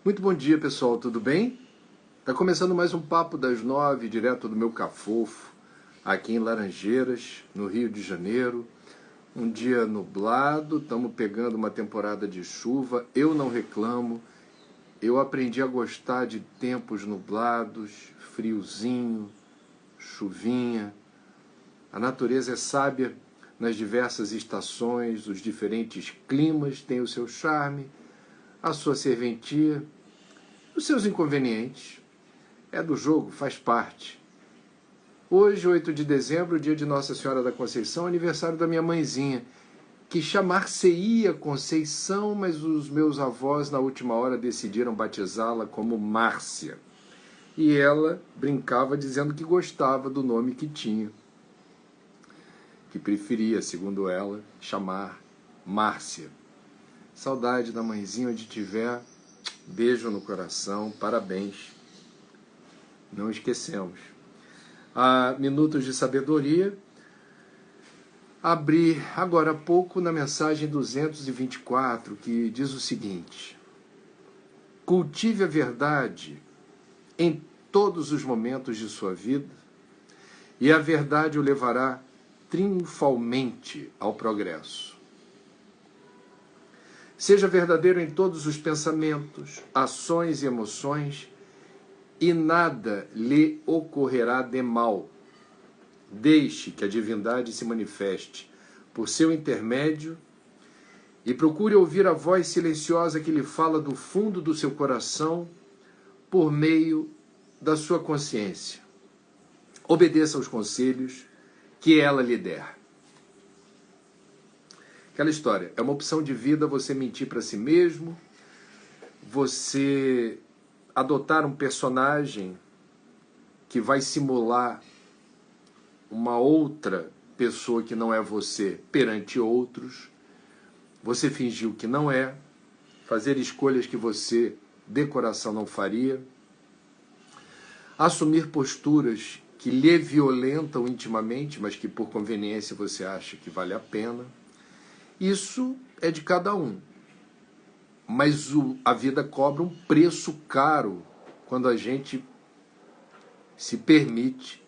Muito bom dia, pessoal, tudo bem? Tá começando mais um Papo das 9, direto do meu cafofo, aqui em Laranjeiras, no Rio de Janeiro. Um dia nublado, estamos pegando uma temporada de chuva, eu não reclamo. Eu aprendi a gostar de tempos nublados, friozinho, chuvinha. A natureza é sábia nas diversas estações, os diferentes climas têm o seu charme, a sua serventia, os seus inconvenientes. É do jogo, faz parte. Hoje, 8 de dezembro, dia de Nossa Senhora da Conceição, aniversário da minha mãezinha, que chamar-se-ia Conceição, mas os meus avós, na última hora, decidiram batizá-la como Márcia. E ela brincava dizendo que gostava do nome que tinha, que preferia, segundo ela, chamar Márcia. Saudade da mãezinha, onde tiver, beijo no coração, parabéns. Não esquecemos. Há minutos de sabedoria. Abri agora há pouco na mensagem 224, que diz o seguinte: cultive a verdade em todos os momentos de sua vida, e a verdade o levará triunfalmente ao progresso. Seja verdadeiro em todos os pensamentos, ações e emoções, e nada lhe ocorrerá de mal. Deixe que a divindade se manifeste por seu intermédio e procure ouvir a voz silenciosa que lhe fala do fundo do seu coração por meio da sua consciência. Obedeça aos conselhos que ela lhe der. Aquela história, é uma opção de vida você mentir para si mesmo, você adotar um personagem que vai simular uma outra pessoa que não é você perante outros, você fingir que não é, fazer escolhas que você de coração não faria, assumir posturas que lhe violentam intimamente, mas que por conveniência você acha que vale a pena. Isso é de cada um. Mas a vida cobra um preço caro quando a gente se permite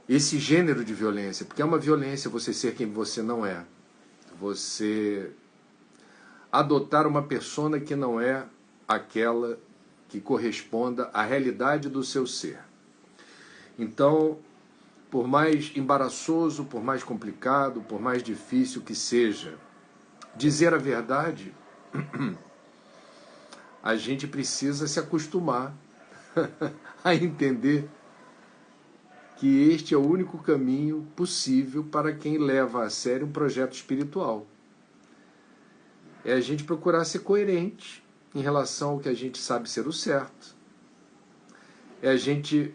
esse gênero de violência, porque é uma violência você ser quem você não é, você adotar uma persona que não é aquela que corresponda à realidade do seu ser. Então, por mais embaraçoso, por mais complicado, por mais difícil que seja, dizer a verdade, a gente precisa se acostumar a entender que este é o único caminho possível para quem leva a sério um projeto espiritual. É a gente procurar ser coerente em relação ao que a gente sabe ser o certo. É a gente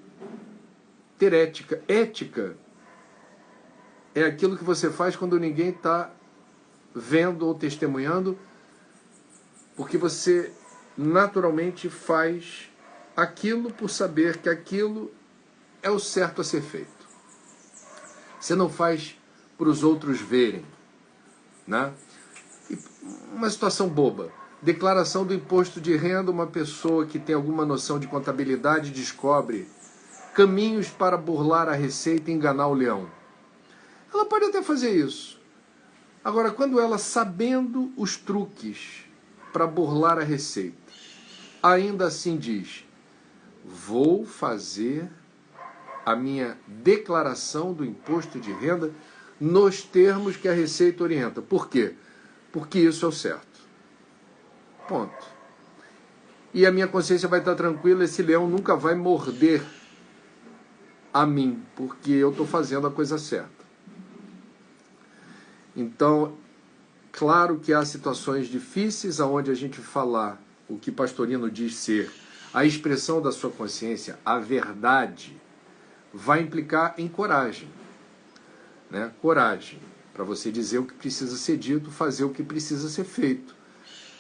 ter ética. Ética é aquilo que você faz quando ninguém está vendo ou testemunhando, porque você naturalmente faz aquilo por saber que aquilo é o certo a ser feito. Você não faz para os outros verem, né? E uma situação boba. Declaração do imposto de renda, uma pessoa que tem alguma noção de contabilidade descobre caminhos para burlar a receita e enganar o leão. Ela pode até fazer isso. Agora, quando ela, sabendo os truques para burlar a receita, ainda assim diz: vou fazer a minha declaração do imposto de renda nos termos que a Receita orienta. Por quê? Porque isso é o certo. Ponto. E a minha consciência vai estar tranquila, esse leão nunca vai morder a mim, porque eu estou fazendo a coisa certa. Então, claro que há situações difíceis onde a gente falar o que Pastorino diz ser a expressão da sua consciência, a verdade, vai implicar em coragem, né? Coragem para você dizer o que precisa ser dito, fazer o que precisa ser feito.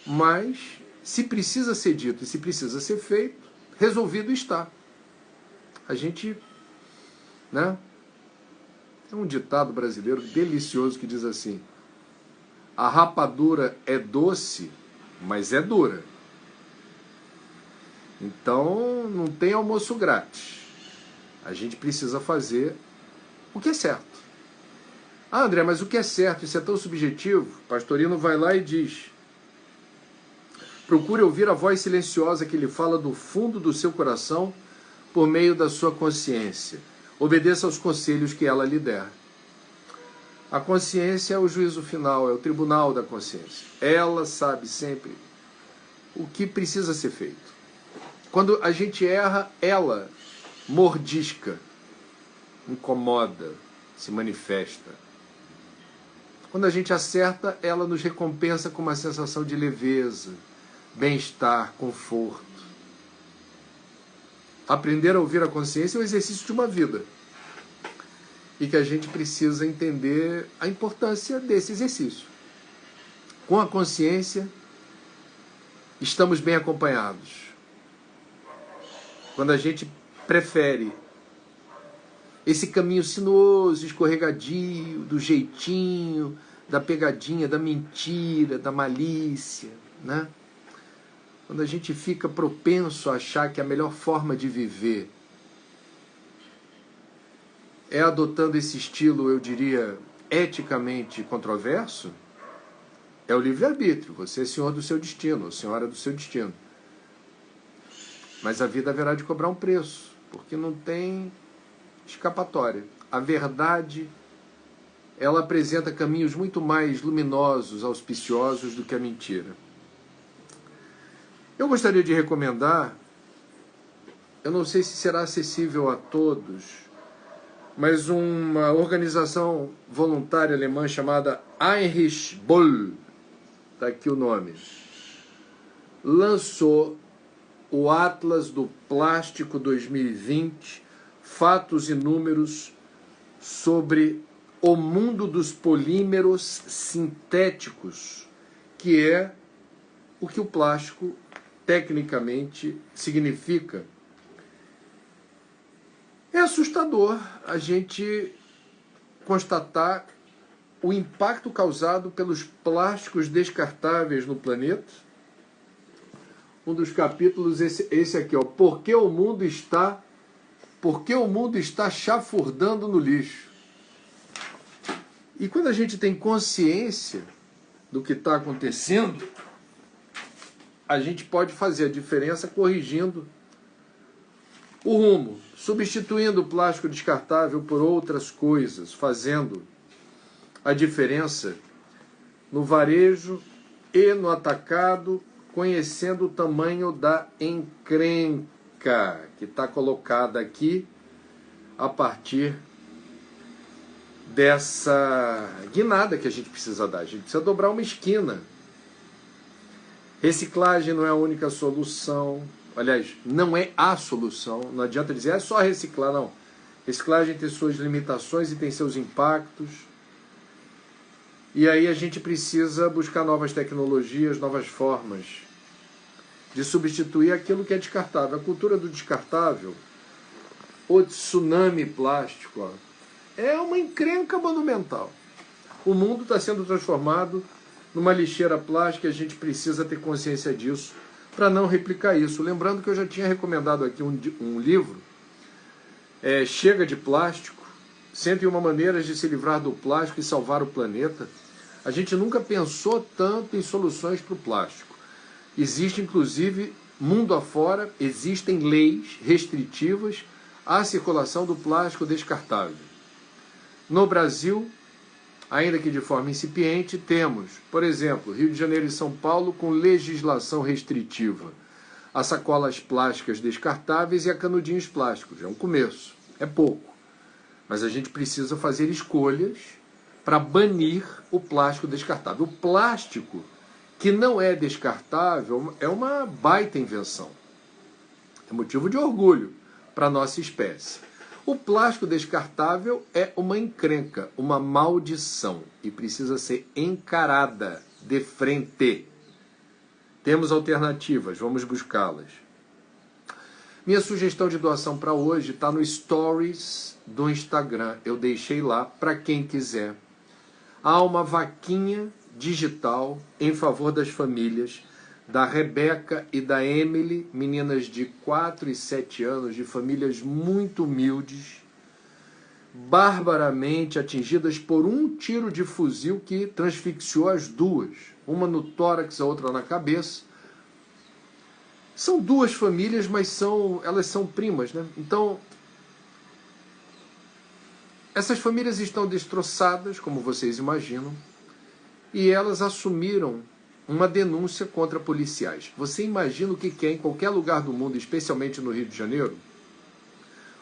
Mas, se precisa ser dito e se precisa ser feito, resolvido está. A gente, né? Tem um ditado brasileiro delicioso que diz assim: a rapadura é doce, mas é dura. Então, não tem almoço grátis. A gente precisa fazer o que é certo. Ah, André, mas o que é certo? Isso é tão subjetivo? Pastorino vai lá e diz: procure ouvir a voz silenciosa que lhe fala do fundo do seu coração por meio da sua consciência. Obedeça aos conselhos que ela lhe der. A consciência é o juízo final, é o tribunal da consciência. Ela sabe sempre o que precisa ser feito. Quando a gente erra, ela mordisca, incomoda, se manifesta. Quando a gente acerta, ela nos recompensa com uma sensação de leveza, bem-estar, conforto. Aprender a ouvir a consciência é o exercício de uma vida. E que a gente precisa entender a importância desse exercício. Com a consciência, estamos bem acompanhados. Quando a gente prefere esse caminho sinuoso, escorregadio, do jeitinho, da pegadinha, da mentira, da malícia, né? Quando a gente fica propenso a achar que a melhor forma de viver é adotando esse estilo, eu diria, eticamente controverso, é o livre-arbítrio. Você é senhor do seu destino, ou senhora do seu destino. Mas a vida haverá de cobrar um preço, porque não tem escapatória. A verdade, ela apresenta caminhos muito mais luminosos, auspiciosos do que a mentira. Eu gostaria de recomendar, eu não sei se será acessível a todos, mas uma organização voluntária alemã chamada Heinrich Böll, está aqui o nome, lançou o Atlas do Plástico 2020, fatos e números sobre o mundo dos polímeros sintéticos, que é o que o plástico tecnicamente significa. É assustador a gente constatar o impacto causado pelos plásticos descartáveis no planeta. Um dos capítulos, esse aqui, ó, Por que o mundo está chafurdando no lixo? E quando a gente tem consciência do que está acontecendo, a gente pode fazer a diferença corrigindo o rumo, substituindo o plástico descartável por outras coisas, fazendo a diferença no varejo e no atacado, conhecendo o tamanho da encrenca que está colocada aqui a partir dessa guinada que a gente precisa dar. A gente precisa dobrar uma esquina. Reciclagem não é a única solução. Aliás, não é a solução. Não adianta dizer, é só reciclar, não. Reciclagem tem suas limitações e tem seus impactos. E aí a gente precisa buscar novas tecnologias, novas formas de substituir aquilo que é descartável. A cultura do descartável, o tsunami plástico, ó, é uma encrenca monumental. O mundo está sendo transformado numa lixeira plástica e a gente precisa ter consciência disso para não replicar isso. Lembrando que eu já tinha recomendado aqui um livro, Chega de Plástico, 101 maneiras de se livrar do plástico e salvar o planeta. A gente nunca pensou tanto em soluções para o plástico. Existe, inclusive, mundo afora, existem leis restritivas à circulação do plástico descartável. No Brasil, ainda que de forma incipiente, temos, por exemplo, Rio de Janeiro e São Paulo com legislação restritiva a sacolas plásticas descartáveis e a canudinhos plásticos. É um começo, é pouco. Mas a gente precisa fazer escolhas para banir o plástico descartável. O plástico que não é descartável é uma baita invenção. É motivo de orgulho para a nossa espécie. O plástico descartável é uma encrenca, uma maldição e precisa ser encarada de frente. Temos alternativas, vamos buscá-las. Minha sugestão de doação para hoje está no Stories do Instagram. Eu deixei lá para quem quiser. Há uma vaquinha digital em favor das famílias da Rebeca e da Emily, meninas de 4 e 7 anos, de famílias muito humildes, barbaramente atingidas por um tiro de fuzil que transfixiou as duas, uma no tórax, a outra na cabeça. São duas famílias, mas elas são primas, né? Então, essas famílias estão destroçadas, como vocês imaginam, e elas assumiram uma denúncia contra policiais. Você imagina o que é em qualquer lugar do mundo, especialmente no Rio de Janeiro,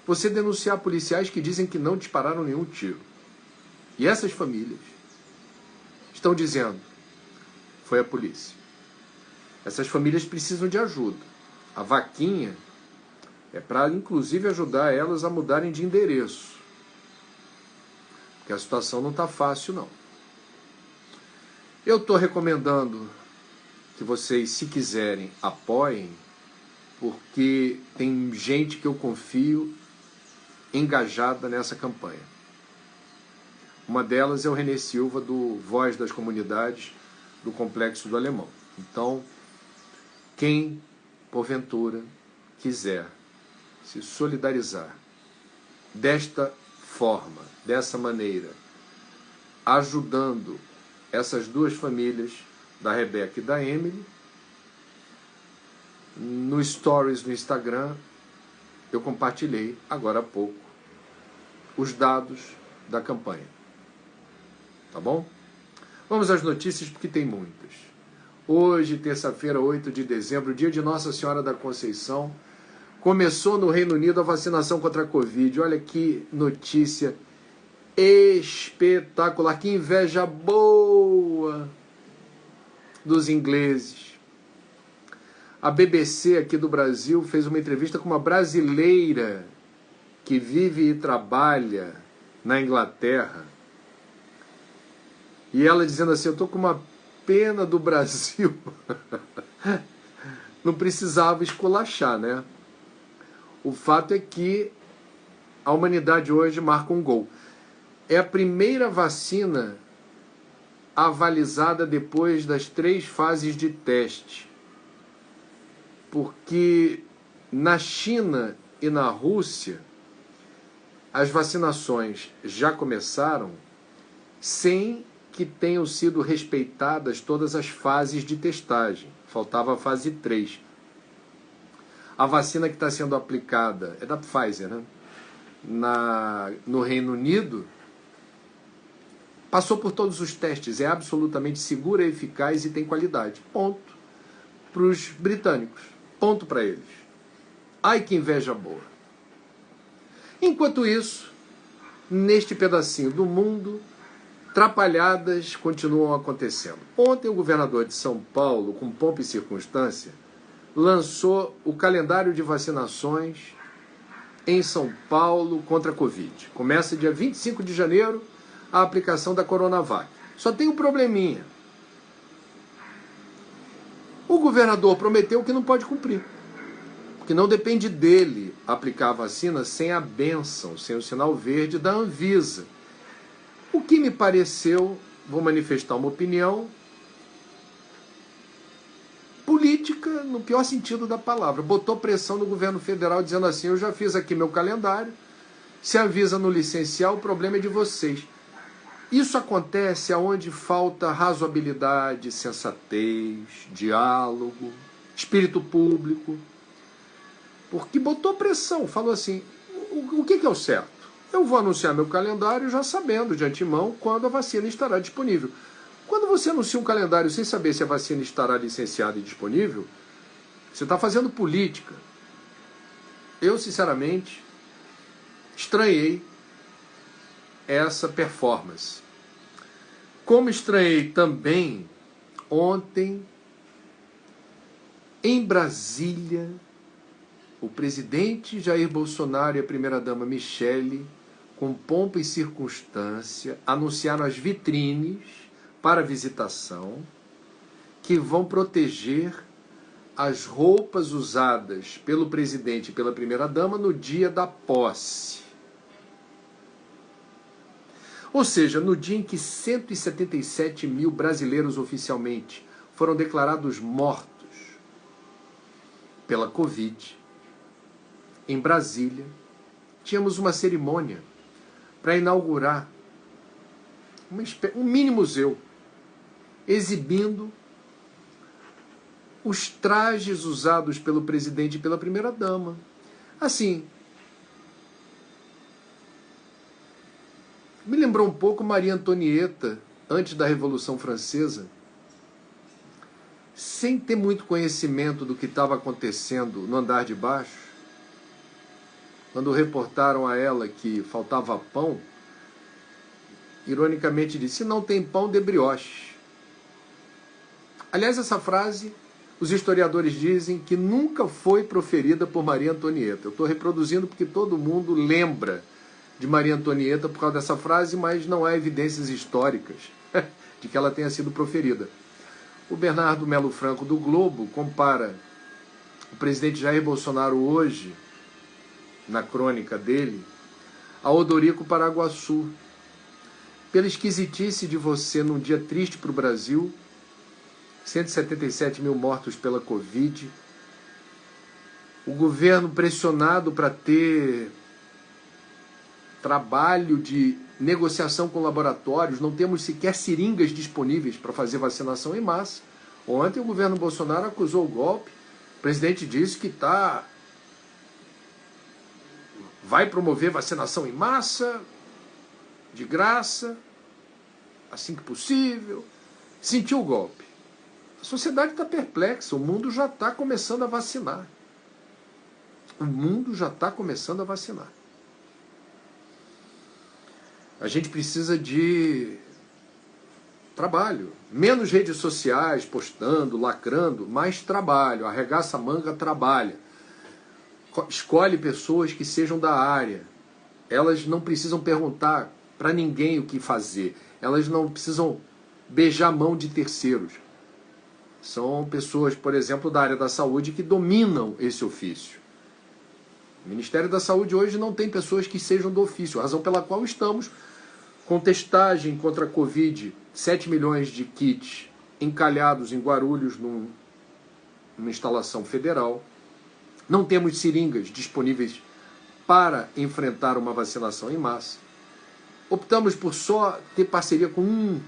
você denunciar policiais que dizem que não dispararam nenhum tiro. E essas famílias estão dizendo, foi a polícia. Essas famílias precisam de ajuda. A vaquinha é para, inclusive, ajudar elas a mudarem de endereço. Porque a situação não está fácil, não. Eu estou recomendando que vocês, se quiserem, apoiem, porque tem gente que eu confio engajada nessa campanha. Uma delas é o Renê Silva, do Voz das Comunidades, do Complexo do Alemão. Então, quem, porventura, quiser se solidarizar desta forma, dessa maneira, ajudando essas duas famílias, da Rebeca e da Emily, no Stories no Instagram, eu compartilhei, agora há pouco, os dados da campanha. Tá bom? Vamos às notícias, porque tem muitas. Hoje, terça-feira, 8 de dezembro, dia de Nossa Senhora da Conceição, começou no Reino Unido a vacinação contra a Covid. Olha que notícia espetacular, que inveja boa dos ingleses. A BBC aqui do Brasil fez uma entrevista com uma brasileira que vive e trabalha na Inglaterra. E ela dizendo assim, eu estou com uma pena do Brasil. Não precisava esculachar, né? O fato é que a humanidade hoje marca um gol. É a primeira vacina avalizada depois das 3 fases de teste. Porque na China e na Rússia, as vacinações já começaram sem que tenham sido respeitadas todas as fases de testagem. Faltava a fase 3. A vacina que está sendo aplicada é da Pfizer, né? No Reino Unido, passou por todos os testes, é absolutamente segura, eficaz e tem qualidade. Ponto. Para os britânicos. Ponto para eles. Ai, que inveja boa. Enquanto isso, neste pedacinho do mundo, trapalhadas continuam acontecendo. Ontem o governador de São Paulo, com pompa e circunstância, lançou o calendário de vacinações em São Paulo contra a Covid. Começa dia 25 de janeiro a aplicação da Coronavac. Só tem um probleminha. O governador prometeu que não pode cumprir. Porque não depende dele aplicar a vacina sem a bênção, sem o sinal verde da Anvisa. O que me pareceu, vou manifestar uma opinião, política no pior sentido da palavra. Botou pressão no governo federal dizendo assim, eu já fiz aqui meu calendário, se a Anvisa não licenciar, o problema é de vocês. Isso acontece aonde falta razoabilidade, sensatez, diálogo, espírito público. Porque botou pressão, falou assim, o que é o certo? Eu vou anunciar meu calendário já sabendo de antemão quando a vacina estará disponível. Quando você anuncia um calendário sem saber se a vacina estará licenciada e disponível, você está fazendo política. Eu, sinceramente, estranhei essa performance. Como estranhei também ontem, em Brasília, o presidente Jair Bolsonaro e a primeira-dama Michele, com pompa e circunstância, anunciaram as vitrines para visitação que vão proteger as roupas usadas pelo presidente e pela primeira-dama no dia da posse. Ou seja, no dia em que 177 mil brasileiros oficialmente foram declarados mortos pela Covid, em Brasília, tínhamos uma cerimônia para inaugurar um mini museu, exibindo os trajes usados pelo presidente e pela primeira-dama. Assim, me lembrou um pouco Maria Antonieta, antes da Revolução Francesa, sem ter muito conhecimento do que estava acontecendo no andar de baixo. Quando reportaram a ela que faltava pão, ironicamente disse: se não tem pão, dê brioche. Aliás, essa frase, os historiadores dizem que nunca foi proferida por Maria Antonieta. Eu estou reproduzindo porque todo mundo lembra de Maria Antonieta por causa dessa frase, mas não há evidências históricas de que ela tenha sido proferida. O Bernardo Melo Franco, do Globo, compara o presidente Jair Bolsonaro hoje, na crônica dele, a Odorico Paraguaçu. Pela esquisitice de você num dia triste para o Brasil, 177 mil mortos pela Covid, o governo pressionado para ter trabalho de negociação com laboratórios, não temos sequer seringas disponíveis para fazer vacinação em massa. Ontem o governo Bolsonaro acusou o golpe, o presidente disse que vai promover vacinação em massa, de graça, assim que possível. Sentiu o golpe. A sociedade está perplexa, o mundo já está começando a vacinar. O mundo já está começando a vacinar. A gente precisa de trabalho. Menos redes sociais, postando, lacrando, mais trabalho. Arregaça a manga, trabalha. Escolhe pessoas que sejam da área. Elas não precisam perguntar para ninguém o que fazer. Elas não precisam beijar a mão de terceiros. São pessoas, por exemplo, da área da saúde que dominam esse ofício. O Ministério da Saúde hoje não tem pessoas que sejam do ofício, razão pela qual estamos com testagem contra a Covid, 7 milhões de kits encalhados em Guarulhos, numa instalação federal. Não temos seringas disponíveis para enfrentar uma vacinação em massa. Optamos por só ter parceria com um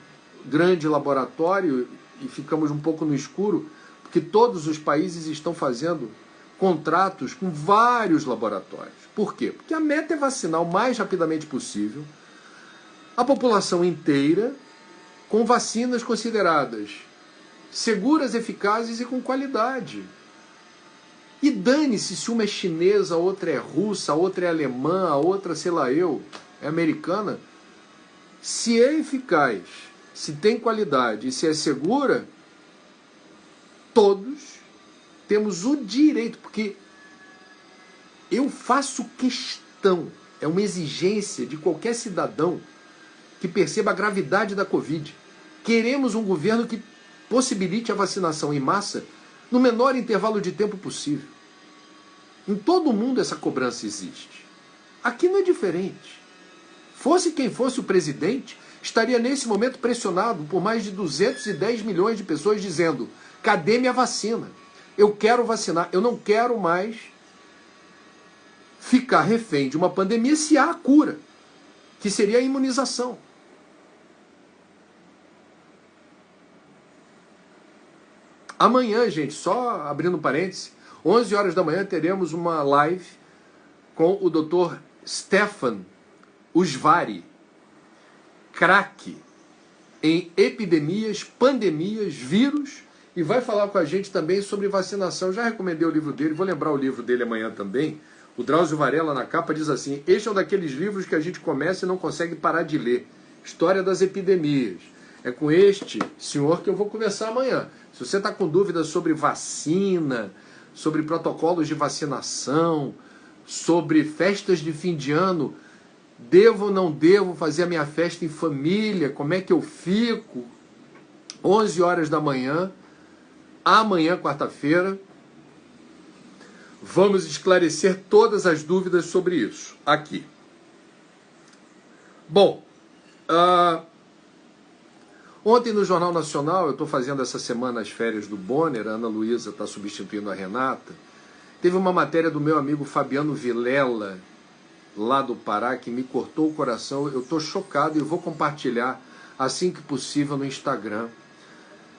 grande laboratório e ficamos um pouco no escuro, porque todos os países estão fazendo contratos com vários laboratórios. Por quê? Porque a meta é vacinar o mais rapidamente possível a população inteira com vacinas consideradas seguras, eficazes e com qualidade. E dane-se se uma é chinesa, a outra é russa, a outra é alemã, a outra, sei lá eu, é americana. Se é eficaz, se tem qualidade e se é segura, todos temos o direito, porque eu faço questão, é uma exigência de qualquer cidadão que perceba a gravidade da Covid. Queremos um governo que possibilite a vacinação em massa no menor intervalo de tempo possível. Em todo o mundo essa cobrança existe. Aqui não é diferente. Fosse quem fosse o presidente, estaria nesse momento pressionado por mais de 210 milhões de pessoas dizendo: cadê minha vacina? Eu quero vacinar, eu não quero mais ficar refém de uma pandemia se há a cura, que seria a imunização. Amanhã, gente, só abrindo parênteses, 11 horas da manhã teremos uma live com o Dr. Stefan Usvari, craque em epidemias, pandemias, vírus, e vai falar com a gente também sobre vacinação. Já recomendei o livro dele, vou lembrar o livro dele amanhã também. O Drauzio Varela, na capa, diz assim: este é um daqueles livros que a gente começa e não consegue parar de ler. História das epidemias. É com este senhor que eu vou conversar amanhã. Se você está com dúvidas sobre vacina, sobre protocolos de vacinação, sobre festas de fim de ano, devo ou não devo fazer a minha festa em família, como é que eu fico? 11 horas da manhã, amanhã, quarta-feira, vamos esclarecer todas as dúvidas sobre isso aqui. Bom, ontem no Jornal Nacional, eu estou fazendo essa semana as férias do Bonner, a Ana Luísa está substituindo a Renata, Teve uma matéria do meu amigo Fabiano Vilela, lá do Pará, que me cortou o coração. Eu estou chocado e vou compartilhar assim que possível no Instagram.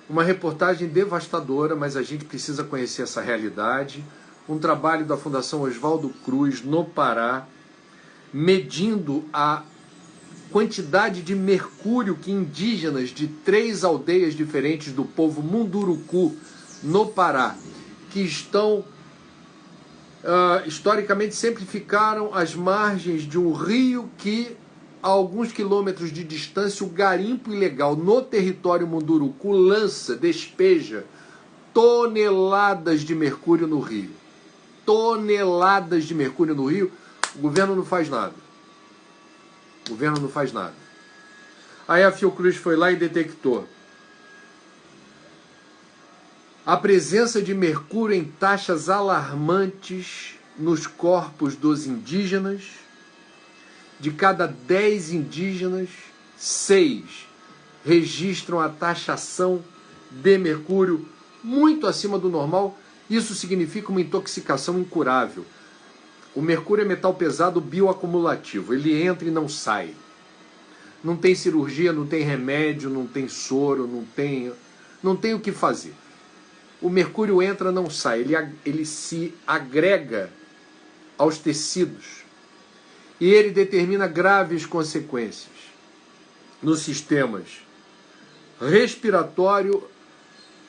Uma reportagem devastadora, mas a gente precisa conhecer essa realidade. Um trabalho da Fundação Oswaldo Cruz, no Pará, medindo a quantidade de mercúrio que indígenas de 3 aldeias diferentes do povo Munduruku, no Pará, que estão, historicamente, sempre ficaram às margens de um rio que, a alguns quilômetros de distância, o garimpo ilegal no território Munduruku despeja toneladas de mercúrio no rio. Toneladas de mercúrio no rio. O governo não faz nada. O governo não faz nada. Aí a Fiocruz foi lá e detectou a presença de mercúrio em taxas alarmantes nos corpos dos indígenas. De cada 10 indígenas, 6 registram a taxação de mercúrio muito acima do normal. Isso significa uma intoxicação incurável. O mercúrio é metal pesado bioacumulativo. Ele entra e não sai. Não tem cirurgia, não tem remédio, não tem soro, não tem o que fazer. O mercúrio entra, não sai. Ele se agrega aos tecidos. E ele determina graves consequências nos sistemas respiratório,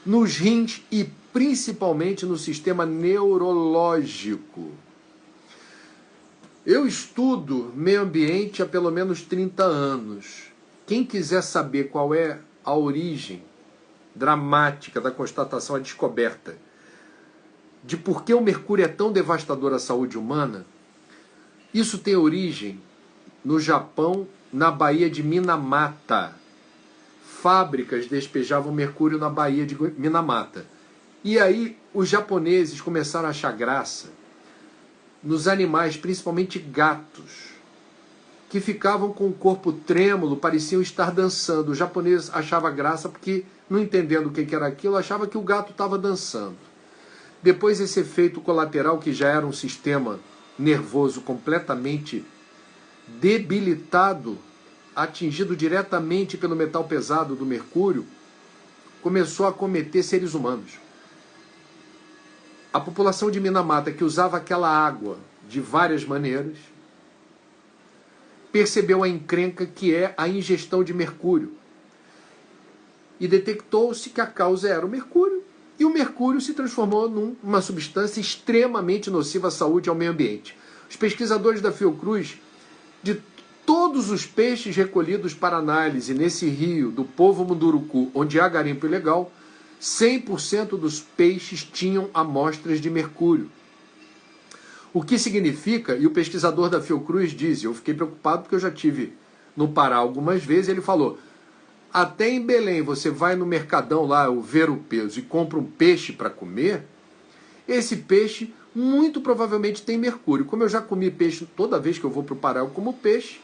nos rins e principalmente no sistema neurológico. Eu estudo meio ambiente há pelo menos 30 anos. Quem quiser saber qual é a origem dramática da constatação, a descoberta de por que o mercúrio é tão devastador à saúde humana, isso tem origem no Japão, na Baía de Minamata. Fábricas despejavam mercúrio na Baía de Minamata. E aí os japoneses começaram a achar graça nos animais, principalmente gatos, que ficavam com o corpo trêmulo, pareciam estar dançando. O japonês achava graça porque, não entendendo o que era aquilo, achava que o gato estava dançando. Depois esse efeito colateral, que já era um sistema nervoso completamente debilitado, atingido diretamente pelo metal pesado do mercúrio, começou a acometer seres humanos. A população de Minamata, que usava aquela água de várias maneiras, percebeu a encrenca que é a ingestão de mercúrio. E detectou-se que a causa era o mercúrio. E o mercúrio se transformou numa substância extremamente nociva à saúde e ao meio ambiente. Os pesquisadores da Fiocruz, de todos os peixes recolhidos para análise nesse rio do povo Munduruku, onde há garimpo ilegal, 100% dos peixes tinham amostras de mercúrio. O que significa, e o pesquisador da Fiocruz diz, eu fiquei preocupado porque eu já tive no Pará algumas vezes, ele falou, até em Belém você vai no mercadão lá, o Ver o Peso, e compra um peixe para comer, esse peixe muito provavelmente tem mercúrio. Como eu já comi peixe, toda vez que eu vou para o Pará eu como peixe,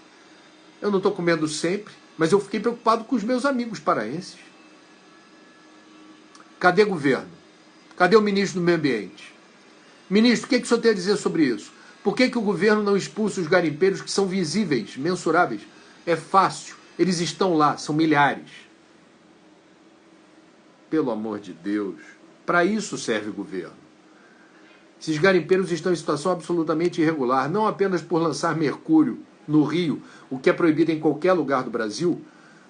eu não estou comendo sempre, mas eu fiquei preocupado com os meus amigos paraenses. Cadê governo? Cadê o ministro do Meio Ambiente? Ministro, o que o senhor tem a dizer sobre isso? Por que o governo não expulsa os garimpeiros que são visíveis, mensuráveis? É fácil, eles estão lá, são milhares. Pelo amor de Deus, para isso serve o governo. Esses garimpeiros estão em situação absolutamente irregular, não apenas por lançar mercúrio no rio, o que é proibido em qualquer lugar do Brasil,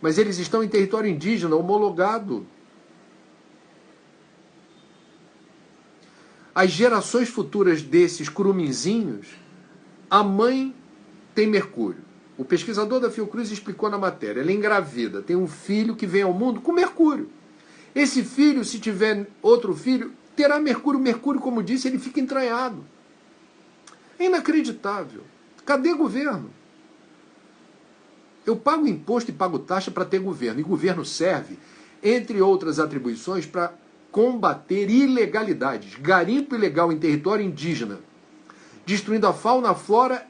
mas eles estão em território indígena homologado. As gerações futuras desses curuminzinhos, a mãe tem mercúrio. O pesquisador da Fiocruz explicou na matéria, ela é engravida, tem um filho que vem ao mundo com mercúrio. Esse filho, se tiver outro filho, terá mercúrio. Mercúrio, como disse, ele fica entranhado. É inacreditável. Cadê governo? Eu pago imposto e pago taxa para ter governo. E governo serve, entre outras atribuições, para combater ilegalidades. Garimpo ilegal em território indígena, destruindo a fauna, a flora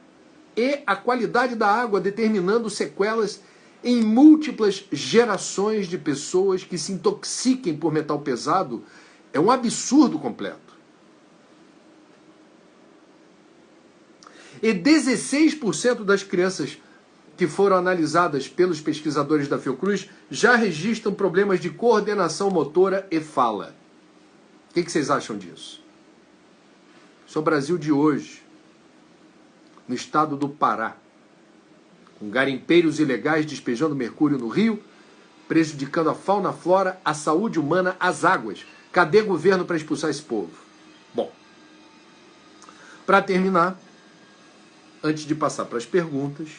e a qualidade da água, determinando sequelas em múltiplas gerações de pessoas que se intoxiquem por metal pesado. É um absurdo completo. E 16% das crianças que foram analisadas pelos pesquisadores da Fiocruz já registram problemas de coordenação motora e fala. O que vocês acham disso? Isso é o Brasil de hoje, no estado do Pará, com garimpeiros ilegais despejando mercúrio no rio, prejudicando a fauna, a flora, a saúde humana, as águas. Cadê governo para expulsar esse povo? Bom, para terminar, antes de passar para as perguntas,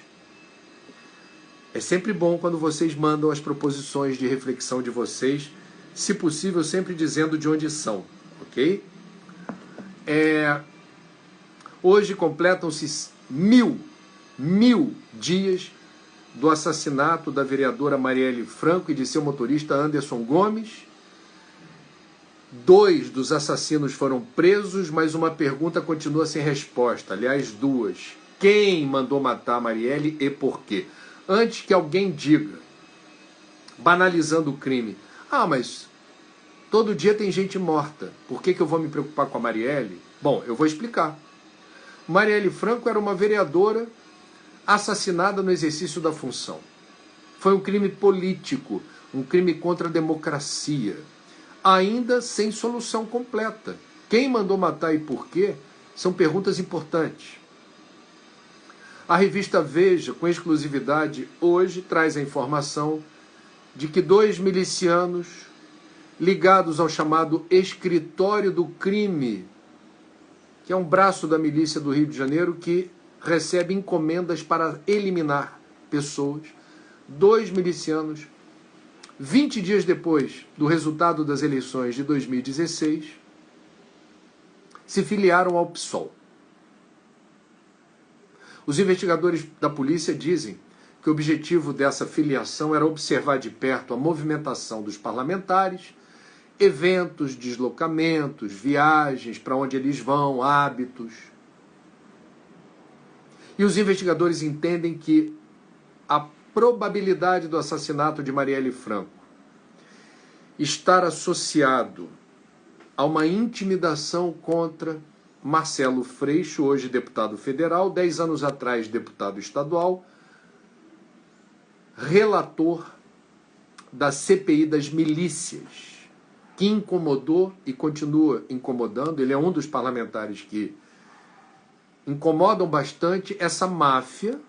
é sempre bom quando vocês mandam as proposições de reflexão de vocês, se possível sempre dizendo de onde são, ok? Hoje completam-se 1000 dias do assassinato da vereadora Marielle Franco e de seu motorista Anderson Gomes. 2 dos assassinos foram presos, mas uma pergunta continua sem resposta. Aliás, 2. Quem mandou matar a Marielle e por quê? Antes que alguém diga, banalizando o crime, mas todo dia tem gente morta, por que eu vou me preocupar com a Marielle? Bom, eu vou explicar. Marielle Franco era uma vereadora assassinada no exercício da função. Foi um crime político, um crime contra a democracia, ainda sem solução completa. Quem mandou matar e por quê são perguntas importantes. A revista Veja, com exclusividade, hoje traz a informação de que 2 milicianos ligados ao chamado Escritório do Crime, que é um braço da milícia do Rio de Janeiro que recebe encomendas para eliminar pessoas, 2 milicianos, 20 dias depois do resultado das eleições de 2016, se filiaram ao PSOL. Os investigadores da polícia dizem que o objetivo dessa filiação era observar de perto a movimentação dos parlamentares, eventos, deslocamentos, viagens, para onde eles vão, hábitos. E os investigadores entendem que a probabilidade do assassinato de Marielle Franco estar associado a uma intimidação contra Marcelo Freixo, hoje deputado federal, 10 anos atrás deputado estadual, relator da CPI das milícias, que incomodou e continua incomodando. Ele é um dos parlamentares que incomodam bastante essa máfia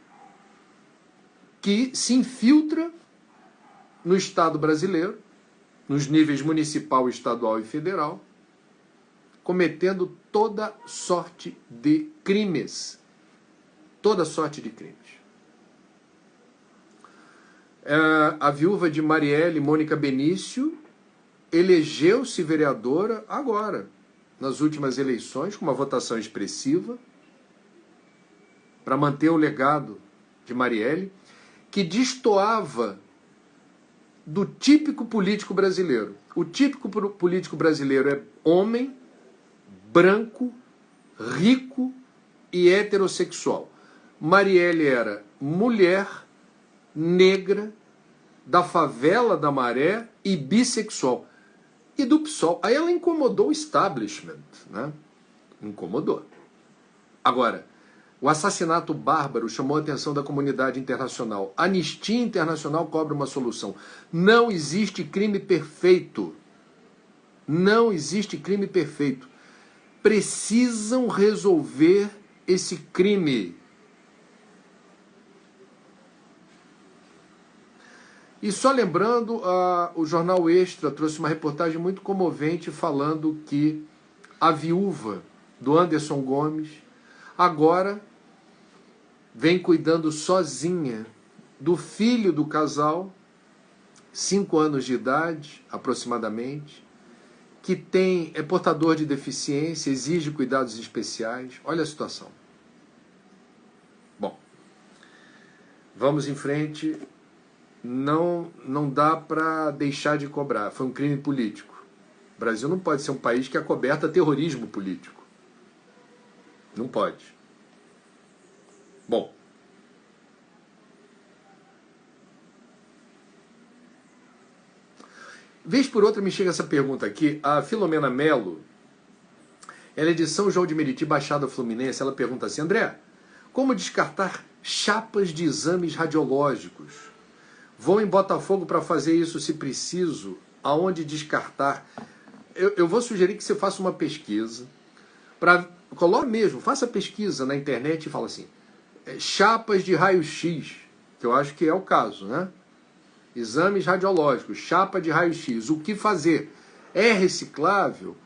que se infiltra no Estado brasileiro, nos níveis municipal, estadual e federal, cometendo toda sorte de crimes. Toda sorte de crimes. A viúva de Marielle, Mônica Benício, elegeu-se vereadora agora, nas últimas eleições, com uma votação expressiva, para manter o legado de Marielle, que destoava do típico político brasileiro. O típico político brasileiro é homem, branco, rico e heterossexual. Marielle era mulher, negra, da favela da Maré e bissexual. E do PSOL. Aí ela incomodou o establishment, né? Incomodou. Agora, o assassinato bárbaro chamou a atenção da comunidade internacional. A Anistia Internacional cobra uma solução. Não existe crime perfeito. Não existe crime perfeito. Precisam resolver esse crime. E só lembrando, o Jornal Extra trouxe uma reportagem muito comovente falando que a viúva do Anderson Gomes agora vem cuidando sozinha do filho do casal, 5 anos de idade aproximadamente, que é portador de deficiência, exige cuidados especiais. Olha a situação. Bom, vamos em frente. Não dá para deixar de cobrar. Foi um crime político. O Brasil não pode ser um país que acoberta terrorismo político. Não pode. Bom. Vez por outra me chega essa pergunta aqui. A Filomena Melo, ela é de São João de Meriti, Baixada Fluminense. Ela pergunta assim: André, Como descartar chapas de exames radiológicos? Vou em Botafogo para fazer isso se preciso. Aonde descartar? Eu vou sugerir que você faça uma pesquisa. Coloque mesmo, faça pesquisa na internet e fala assim, chapas de raio-x, que eu acho que é o caso, né? Exames radiológicos, chapa de raio-x, o que fazer? É reciclável?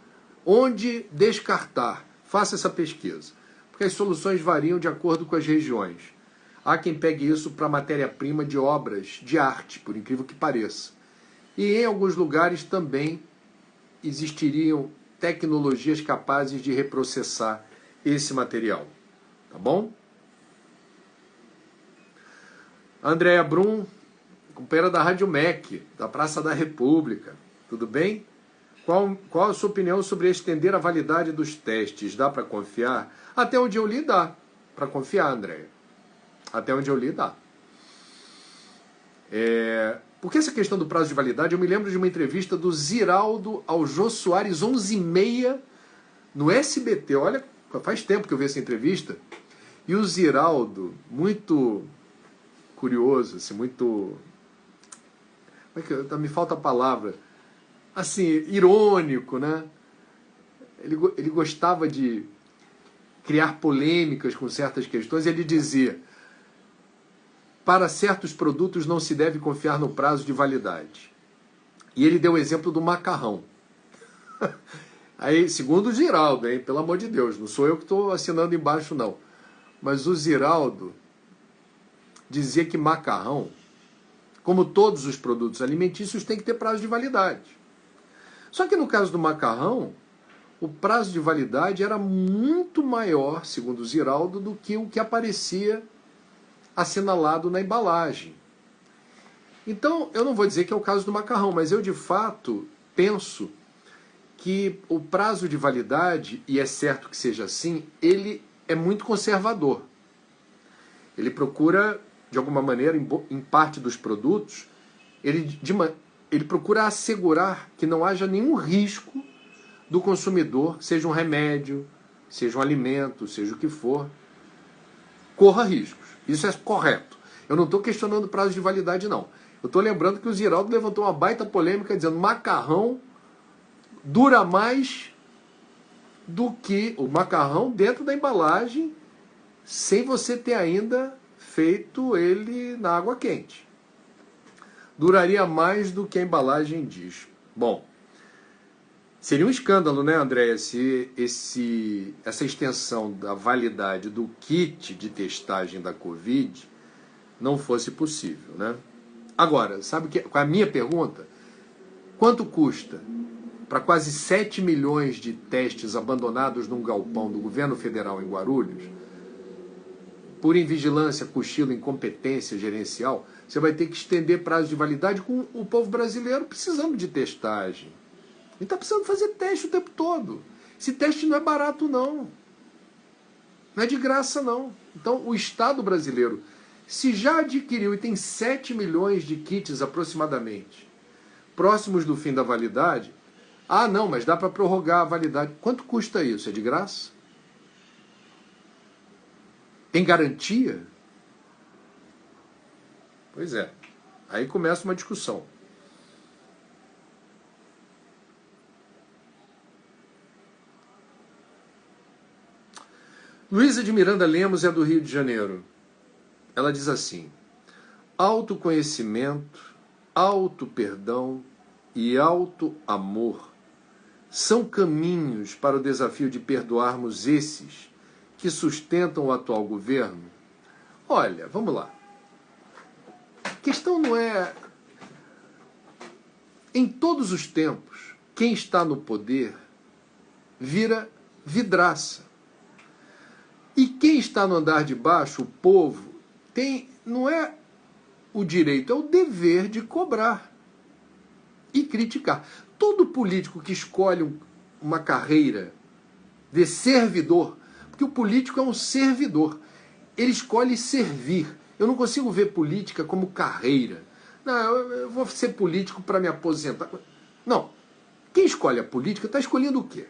Onde descartar? Faça essa pesquisa. Porque as soluções variam de acordo com as regiões. Há quem pegue isso para matéria-prima de obras de arte, por incrível que pareça. E em alguns lugares também existiriam tecnologias capazes de reprocessar esse material. Tá bom? Andréa Brum, companheira da Rádio MEC, da Praça da República. Tudo bem? Qual a sua opinião sobre estender a validade dos testes? Dá para confiar? Até onde eu li, dá para confiar, Andréa. Até onde eu li, dá. Porque essa questão do prazo de validade, eu me lembro de uma entrevista do Ziraldo ao Jô Soares, 11h30, no SBT. Olha, faz tempo que eu vi essa entrevista. E o Ziraldo, muito curioso, assim, muito... Como é que... Me falta a palavra. Assim, irônico, né? Ele gostava de criar polêmicas com certas questões. Ele dizia... Para certos produtos não se deve confiar no prazo de validade. E ele deu o exemplo do macarrão. Aí, segundo o Ziraldo, hein, pelo amor de Deus, não sou eu que estou assinando embaixo, não. Mas o Ziraldo dizia que macarrão, como todos os produtos alimentícios, tem que ter prazo de validade. Só que no caso do macarrão, o prazo de validade era muito maior, segundo o Ziraldo, do que o que aparecia assinalado na embalagem. Então, eu não vou dizer que é o caso do macarrão, mas eu de fato penso que o prazo de validade, e é certo que seja assim, ele é muito conservador. Ele procura, de alguma maneira, em parte dos produtos, ele procura assegurar que não haja nenhum risco do consumidor, seja um remédio, seja um alimento, seja o que for, corra riscos. Isso é correto. Eu não estou questionando o prazo de validade, não. Eu estou lembrando que o Ziraldo levantou uma baita polêmica dizendo que macarrão dura mais do que o macarrão dentro da embalagem, sem você ter ainda feito ele na água quente. Duraria mais do que a embalagem diz. Bom, seria um escândalo, né, Andréia, se essa extensão da validade do kit de testagem da Covid não fosse possível, né? Agora, sabe qual é a minha pergunta? Quanto custa para quase 7 milhões de testes abandonados num galpão do governo federal em Guarulhos, por invigilância, cochilo, incompetência gerencial, você vai ter que estender prazo de validade com o povo brasileiro precisando de testagem. Ele está precisando fazer teste o tempo todo. Esse teste não é barato, não. Não é de graça, não. Então, o Estado brasileiro, se já adquiriu e tem 7 milhões de kits aproximadamente, próximos do fim da validade, não, mas dá para prorrogar a validade. Quanto custa isso? É de graça? Tem garantia? Pois é. Aí começa uma discussão. Luísa de Miranda Lemos é do Rio de Janeiro. Ela diz assim: autoconhecimento, auto-perdão e auto-amor são caminhos para o desafio de perdoarmos esses que sustentam o atual governo? Olha, vamos lá. A questão não é... Em todos os tempos, quem está no poder vira vidraça. E quem está no andar de baixo, o povo, não é o direito, é o dever de cobrar e criticar. Todo político que escolhe uma carreira de servidor, porque o político é um servidor, ele escolhe servir. Eu não consigo ver política como carreira. Não, eu vou ser político para me aposentar. Não. Quem escolhe a política está escolhendo o quê?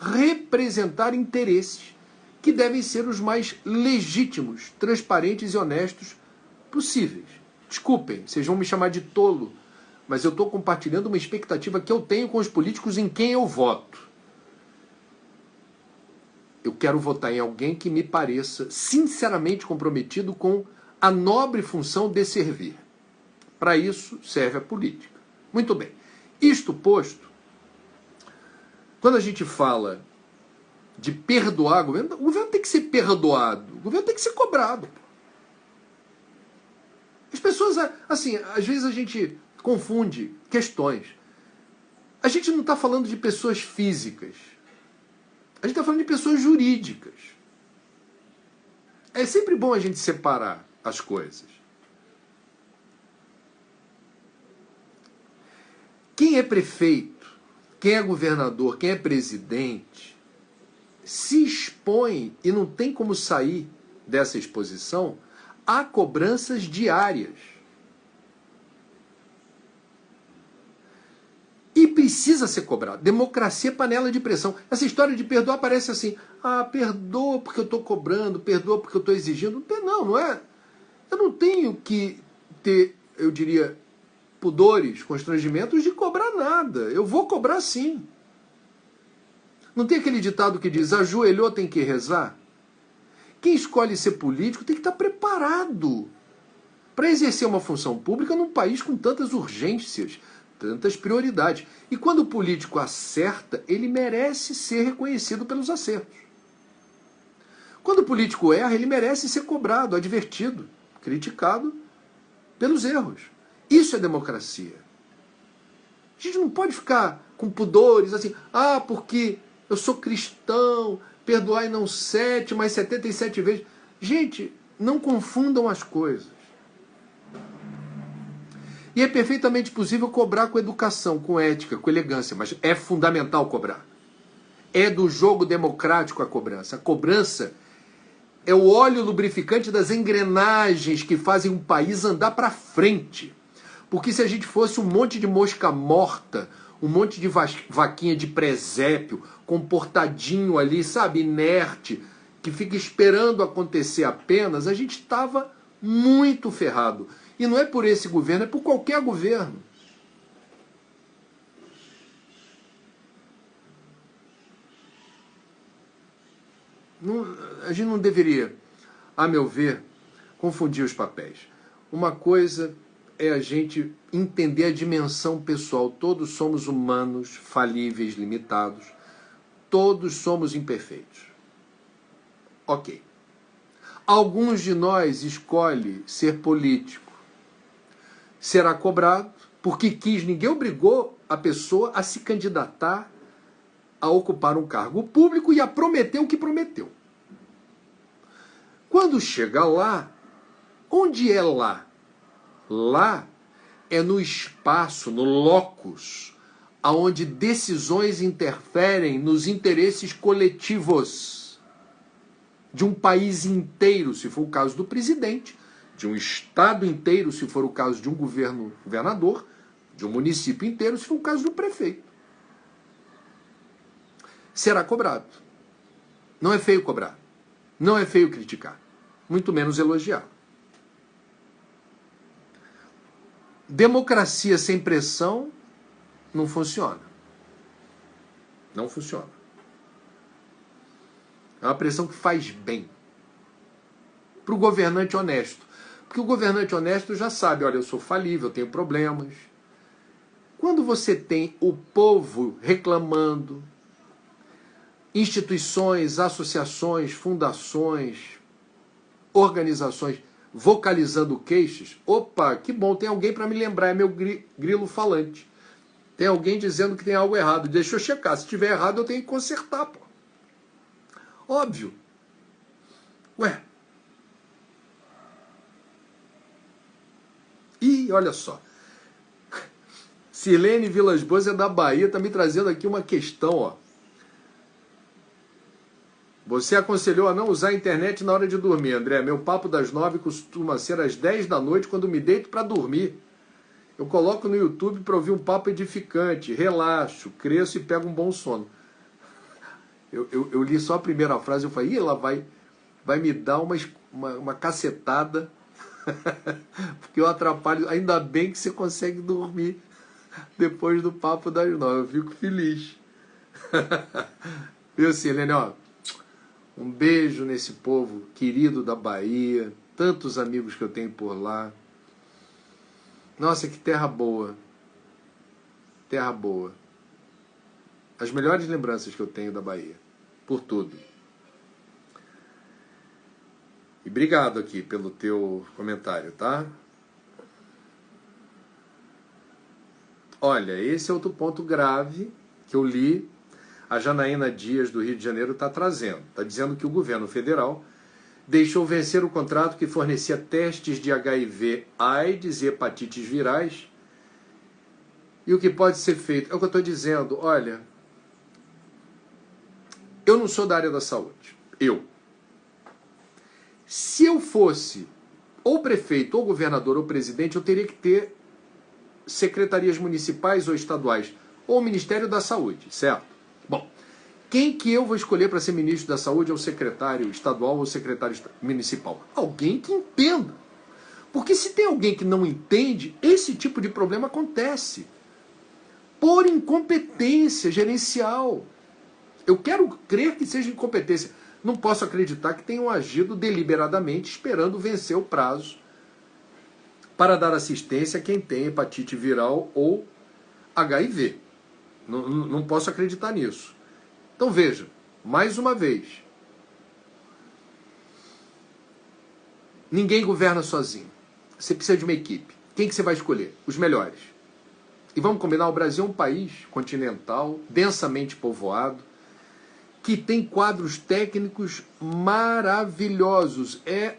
Representar interesses. que devem ser os mais legítimos, transparentes e honestos possíveis. Desculpem, vocês vão me chamar de tolo, mas eu estou compartilhando uma expectativa que eu tenho com os políticos em quem eu voto. Eu quero votar em alguém que me pareça sinceramente comprometido com a nobre função de servir. Para isso serve a política. Muito bem. Isto posto, quando a gente fala de perdoar o governo tem que ser perdoado, o governo tem que ser cobrado. As pessoas, assim, às vezes a gente confunde questões. A gente não está falando de pessoas físicas. A gente está falando de pessoas jurídicas. É sempre bom a gente separar as coisas. Quem é prefeito, quem é governador, quem é presidente, se expõe e não tem como sair dessa exposição a cobranças diárias. E precisa ser cobrado. Democracia é panela de pressão. Essa história de perdoar parece assim, perdoa porque eu estou cobrando, perdoa porque eu estou exigindo. Não é. Eu não tenho que ter, eu diria, pudores, constrangimentos de cobrar nada. Eu vou cobrar sim. Não tem aquele ditado que diz, ajoelhou tem que rezar? Quem escolhe ser político tem que estar preparado para exercer uma função pública num país com tantas urgências, tantas prioridades. E quando o político acerta, ele merece ser reconhecido pelos acertos. Quando o político erra, ele merece ser cobrado, advertido, criticado pelos erros. Isso é democracia. A gente não pode ficar com pudores assim, porque eu sou cristão, perdoai não 7, mas 77 vezes. Gente, não confundam as coisas. E é perfeitamente possível cobrar com educação, com ética, com elegância, mas é fundamental cobrar. É do jogo democrático a cobrança. A cobrança é o óleo lubrificante das engrenagens que fazem um país andar para frente. Porque se a gente fosse um monte de mosca morta, um monte de vaquinha de presépio, comportadinho ali, sabe, inerte, que fica esperando acontecer apenas, a gente estava muito ferrado. E não é por esse governo, é por qualquer governo. A gente não deveria, a meu ver, confundir os papéis. Uma coisa é a gente entender a dimensão pessoal. Todos somos humanos, falíveis, limitados. Todos somos imperfeitos. Ok. Alguns de nós escolhem ser político. Será cobrado porque quis, ninguém obrigou a pessoa a se candidatar a ocupar um cargo público e a prometer o que prometeu. Quando chega lá, onde é lá? Lá é no espaço, no locus, aonde decisões interferem nos interesses coletivos de um país inteiro, se for o caso do presidente, de um estado inteiro, se for o caso de um governador, de um município inteiro, se for o caso do prefeito. Será cobrado. Não é feio cobrar. Não é feio criticar. Muito menos elogiar. Democracia sem pressão não funciona. Não funciona. É uma pressão que faz bem. Para o governante honesto. Porque o governante honesto já sabe, olha, eu sou falível, eu tenho problemas. Quando você tem o povo reclamando, instituições, associações, fundações, organizações vocalizando queixas, opa, que bom, tem alguém para me lembrar, é meu grilo falante. Tem alguém dizendo que tem algo errado, deixa eu checar, se tiver errado eu tenho que consertar, pô. Óbvio. Ué. E olha só, Silene Vilas Boas é da Bahia, está me trazendo aqui uma questão, ó. Você aconselhou a não usar a internet na hora de dormir, André. Meu papo das 9 costuma ser às 10 da noite quando me deito para dormir. Eu coloco no YouTube para ouvir um papo edificante, relaxo, cresço e pego um bom sono. Eu li só a primeira frase, eu falei, ela vai me dar uma cacetada, porque eu atrapalho. Ainda bem que você consegue dormir depois do papo das 9, eu fico feliz. Viu, Silene, ó, um beijo nesse povo querido da Bahia, tantos amigos que eu tenho por lá. Nossa, que terra boa. Terra boa. As melhores lembranças que eu tenho da Bahia. Por tudo. E obrigado aqui pelo teu comentário, tá? Olha, esse é outro ponto grave que eu li. A Janaína Dias, do Rio de Janeiro, está trazendo. Está dizendo que o governo federal deixou vencer o contrato que fornecia testes de HIV, AIDS e hepatites virais. E o que pode ser feito? É o que eu estou dizendo. Olha, eu não sou da área da saúde. Se eu fosse ou prefeito, ou governador, ou presidente, eu teria que ter secretarias municipais ou estaduais, ou Ministério da Saúde, certo? Bom, quem que eu vou escolher para ser ministro da Saúde é o secretário estadual ou secretário municipal? Alguém que entenda. Porque se tem alguém que não entende, esse tipo de problema acontece. Por incompetência gerencial. Eu quero crer que seja incompetência. Não posso acreditar que tenham agido deliberadamente esperando vencer o prazo para dar assistência a quem tem hepatite viral ou HIV. Não posso acreditar nisso. Então veja, mais uma vez, ninguém governa sozinho. Você precisa de uma equipe. Quem que você vai escolher? Os melhores. E vamos combinar, o Brasil é um país continental, densamente povoado, que tem quadros técnicos maravilhosos. É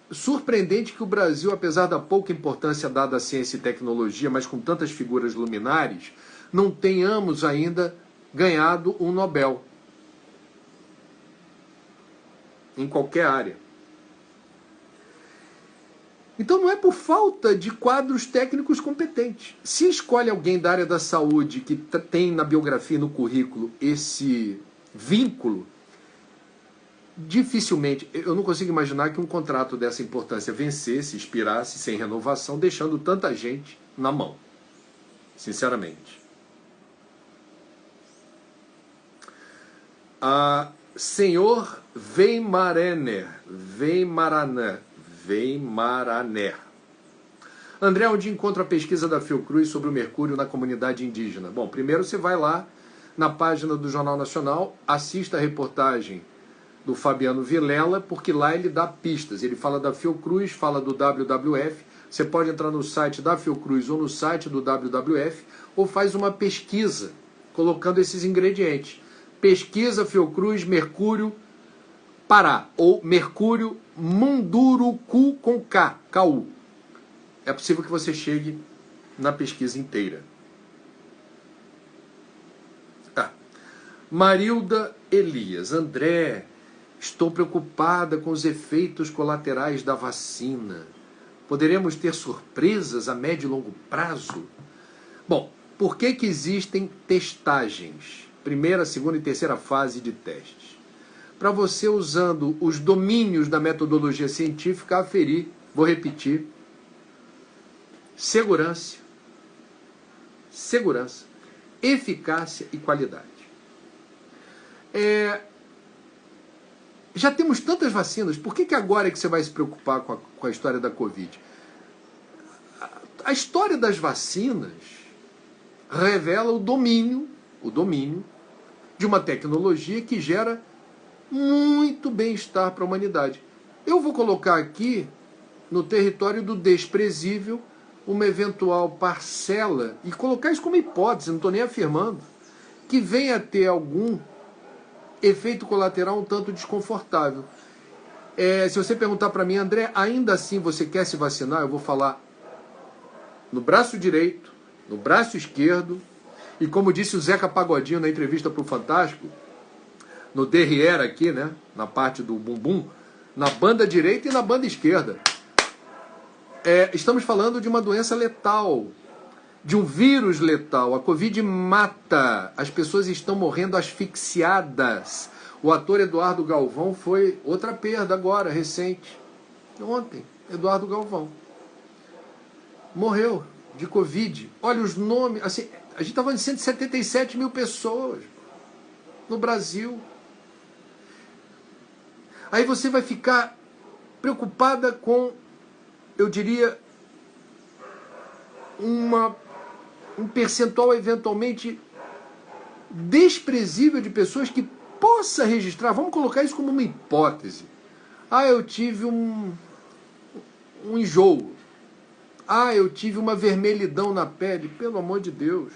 surpreendente que o Brasil, apesar da pouca importância dada à ciência e tecnologia, mas com tantas figuras luminares, não tenhamos ainda ganhado um Nobel. Em qualquer área. Então não é por falta de quadros técnicos competentes. Se escolhe alguém da área da saúde que tem na biografia e no currículo esse vínculo, dificilmente, eu não consigo imaginar que um contrato dessa importância vencesse, expirasse sem renovação, deixando tanta gente na mão. Sinceramente. Senhor Weimaraner. André, onde encontra a pesquisa da Fiocruz sobre o mercúrio na comunidade indígena? Bom, primeiro você vai lá na página do Jornal Nacional, assista a reportagem do Fabiano Vilela, porque lá ele dá pistas. Ele fala da Fiocruz, fala do WWF. Você pode entrar no site da Fiocruz ou no site do WWF, ou faz uma pesquisa colocando esses ingredientes. Pesquisa Fiocruz Mercúrio Pará, ou Mercúrio Munduruku com K, KU. É possível que você chegue na pesquisa inteira. Marilda Elias. André, estou preocupada com os efeitos colaterais da vacina. Poderemos ter surpresas a médio e longo prazo? Bom, por que existem testagens? Primeira, segunda e terceira fase de testes. Para você, usando os domínios da metodologia científica, aferir, vou repetir, segurança, eficácia e qualidade. Já temos tantas vacinas, por que agora é que você vai se preocupar com a história da Covid? A história das vacinas revela o domínio de uma tecnologia que gera muito bem-estar para a humanidade. Eu vou colocar aqui, no território do desprezível, uma eventual parcela, e colocar isso como hipótese, não estou nem afirmando, que venha a ter algum efeito colateral um tanto desconfortável. Se você perguntar para mim, André, ainda assim você quer se vacinar? Eu vou falar no braço direito, no braço esquerdo, e como disse o Zeca Pagodinho na entrevista para o Fantástico, no derrière aqui, né, na parte do bumbum, na banda direita e na banda esquerda. Estamos falando de uma doença letal, de um vírus letal. A Covid mata, as pessoas estão morrendo asfixiadas. O ator Eduardo Galvão foi outra perda agora, recente. Ontem, Eduardo Galvão. Morreu de Covid. Olha os nomes, assim, a gente está falando de 177 mil pessoas no Brasil. Aí você vai ficar preocupada com, eu diria, um percentual eventualmente desprezível de pessoas que possa registrar, vamos colocar isso como uma hipótese. Ah, eu tive um enjoo. Ah, eu tive uma vermelhidão na pele. Pelo amor de Deus.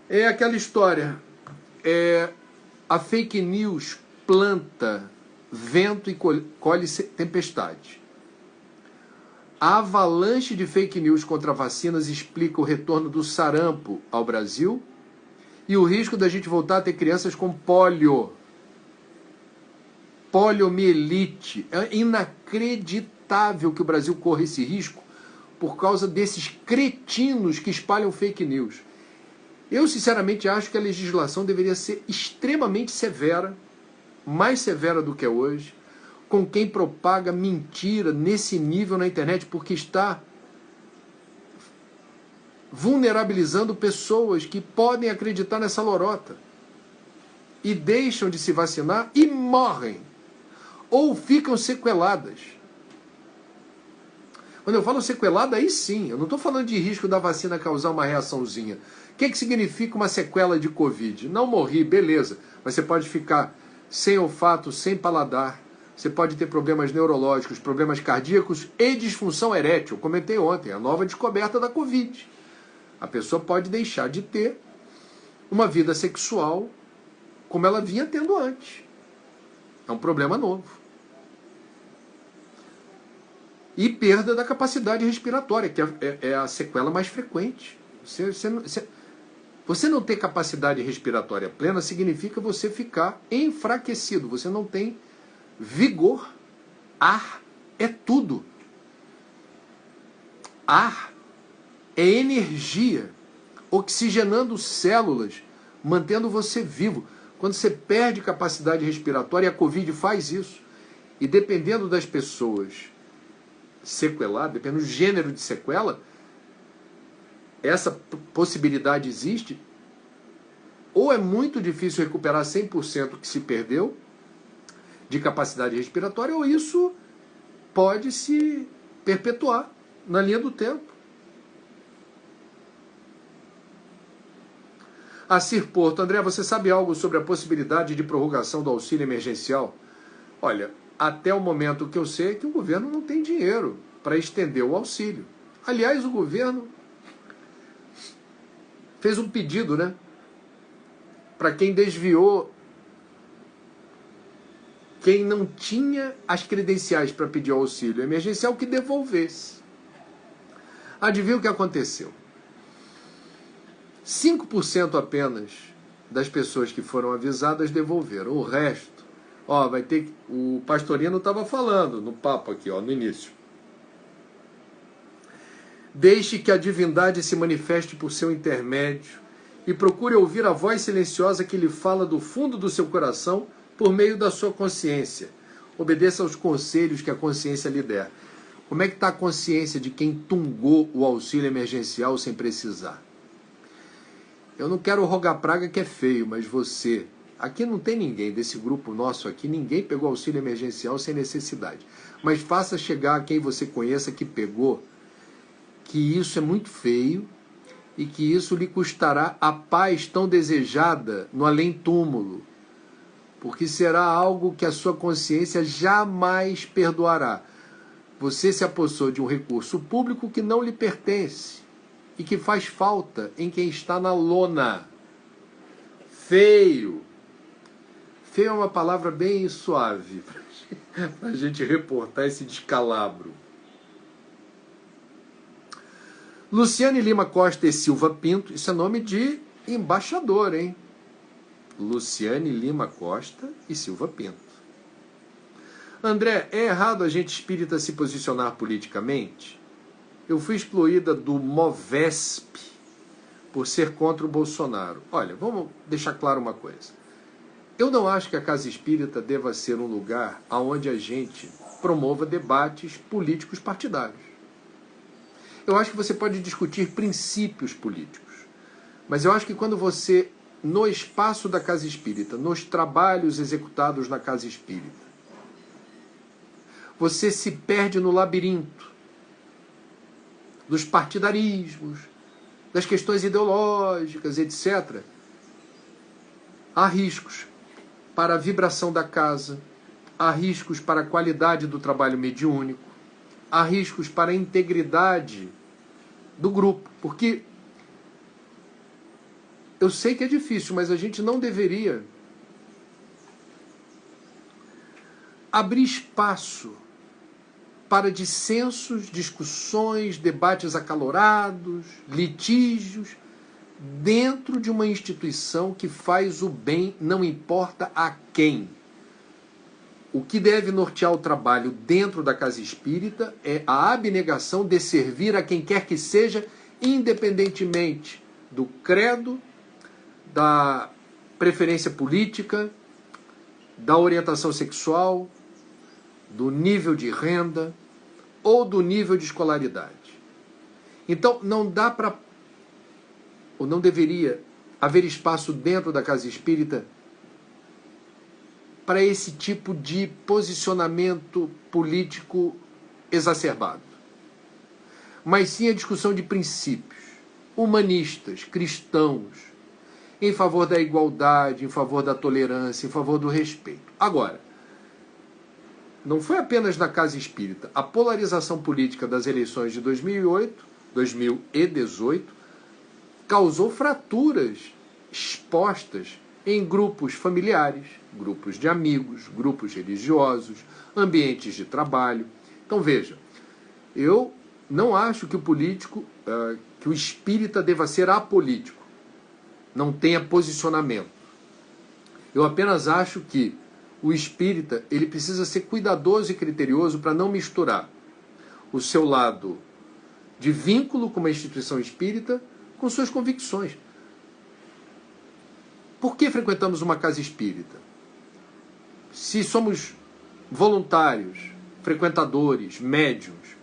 É aquela história. A fake news planta vento e colhe tempestade. A avalanche de fake news contra vacinas explica o retorno do sarampo ao Brasil e o risco da gente voltar a ter crianças com poliomielite. É inacreditável que o Brasil corra esse risco por causa desses cretinos que espalham fake news. Eu, sinceramente, acho que a legislação deveria ser extremamente severa, mais severa do que é hoje, com quem propaga mentira nesse nível na internet, porque está vulnerabilizando pessoas que podem acreditar nessa lorota e deixam de se vacinar e morrem ou ficam sequeladas. Quando eu falo sequelada, aí sim, eu não estou falando de risco da vacina causar uma reaçãozinha. O que significa uma sequela de Covid? Não morri, beleza, mas você pode ficar sem olfato, sem paladar, você pode ter problemas neurológicos, problemas cardíacos e disfunção erétil. Comentei ontem, a nova descoberta da Covid. A pessoa pode deixar de ter uma vida sexual como ela vinha tendo antes. É um problema novo. E perda da capacidade respiratória, que é a sequela mais frequente. Você não ter capacidade respiratória plena significa você ficar enfraquecido. Você não tem vigor. Ar é tudo. Ar é energia, oxigenando células, mantendo você vivo. Quando você perde capacidade respiratória, a Covid faz isso. E dependendo das pessoas sequeladas, dependendo do gênero de sequela, essa possibilidade existe. Ou é muito difícil recuperar 100% que se perdeu de capacidade respiratória, ou isso pode se perpetuar na linha do tempo. Acir Porto, André, você sabe algo sobre a possibilidade de prorrogação do auxílio emergencial? Olha, até o momento que eu sei é que o governo não tem dinheiro para estender o auxílio. Aliás, o governo fez um pedido, né? Para quem desviou, quem não tinha as credenciais para pedir o auxílio emergencial, que devolvesse. Adivinha o que aconteceu? 5% apenas das pessoas que foram avisadas devolveram. O resto, vai ter que... O Pastorino estava falando no papo aqui, no início. Deixe que a divindade se manifeste por seu intermédio e procure ouvir a voz silenciosa que lhe fala do fundo do seu coração por meio da sua consciência. Obedeça aos conselhos que a consciência lhe der. Como é que está a consciência de quem tungou o auxílio emergencial sem precisar? Eu não quero rogar praga que é feio, mas você... Aqui não tem ninguém desse grupo nosso aqui, ninguém pegou auxílio emergencial sem necessidade. Mas faça chegar a quem você conheça que pegou, que isso é muito feio e que isso lhe custará a paz tão desejada no além-túmulo, porque será algo que a sua consciência jamais perdoará. Você se apossou de um recurso público que não lhe pertence e que faz falta em quem está na lona. Feio. Feio é uma palavra bem suave para a gente reportar esse descalabro. Luciane Lima Costa e Silva Pinto, isso é nome de embaixador, hein? Luciane Lima Costa e Silva Pinto. André, é errado a gente espírita se posicionar politicamente? Eu fui excluída do Movesp por ser contra o Bolsonaro. Olha, vamos deixar claro uma coisa. Eu não acho que a casa espírita deva ser um lugar onde a gente promova debates políticos partidários. Eu acho que você pode discutir princípios políticos, mas eu acho que quando você, no espaço da casa espírita, nos trabalhos executados na casa espírita, você se perde no labirinto dos partidarismos, das questões ideológicas, etc., há riscos para a vibração da casa, há riscos para a qualidade do trabalho mediúnico, há riscos para a integridade do grupo, porque eu sei que é difícil, mas a gente não deveria abrir espaço para dissensos, discussões, debates acalorados, litígios, dentro de uma instituição que faz o bem, não importa a quem. O que deve nortear o trabalho dentro da casa espírita é a abnegação de servir a quem quer que seja, independentemente do credo, da preferência política, da orientação sexual, do nível de renda ou do nível de escolaridade. Então, não dá para, ou não deveria haver espaço dentro da casa espírita para esse tipo de posicionamento político exacerbado. Mas sim a discussão de princípios humanistas, cristãos, em favor da igualdade, em favor da tolerância, em favor do respeito. Agora, não foi apenas na casa espírita. A polarização política das eleições de 2018, causou fraturas expostas em grupos familiares, grupos de amigos, grupos religiosos, ambientes de trabalho. Então veja, eu não acho que o político, que o espírita deva ser apolítico, não tenha posicionamento. Eu apenas acho que o espírita, ele precisa ser cuidadoso e criterioso para não misturar o seu lado de vínculo com uma instituição espírita com suas convicções. Por que frequentamos uma casa espírita? Se somos voluntários, frequentadores, médiuns,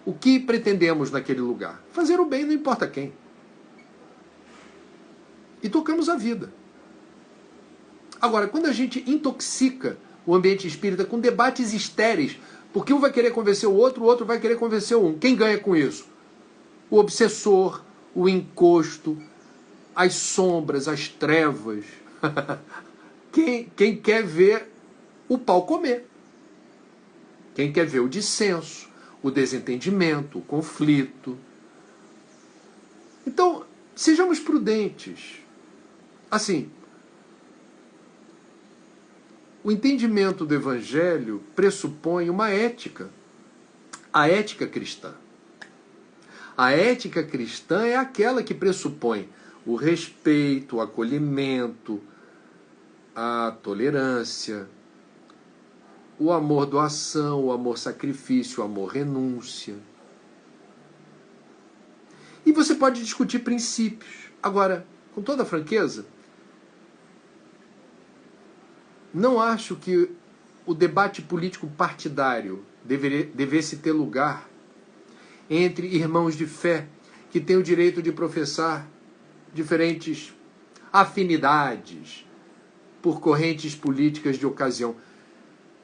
o que pretendemos naquele lugar? Fazer o bem, não importa quem. E tocamos a vida. Agora, quando a gente intoxica o ambiente espírita com debates estéreis, porque um vai querer convencer o outro vai querer convencer um. Quem ganha com isso? O obsessor, o encosto, as sombras, as trevas. Quem quer ver o pau comer. Quem quer ver o dissenso, o desentendimento, o conflito. Então, sejamos prudentes. Assim, o entendimento do Evangelho pressupõe uma ética, a ética cristã. A ética cristã é aquela que pressupõe o respeito, o acolhimento, a tolerância, o amor doação, o amor sacrifício, o amor renúncia. E você pode discutir princípios. Agora, com toda franqueza, não acho que o debate político partidário devesse ter lugar entre irmãos de fé que têm o direito de professar diferentes afinidades por correntes políticas de ocasião.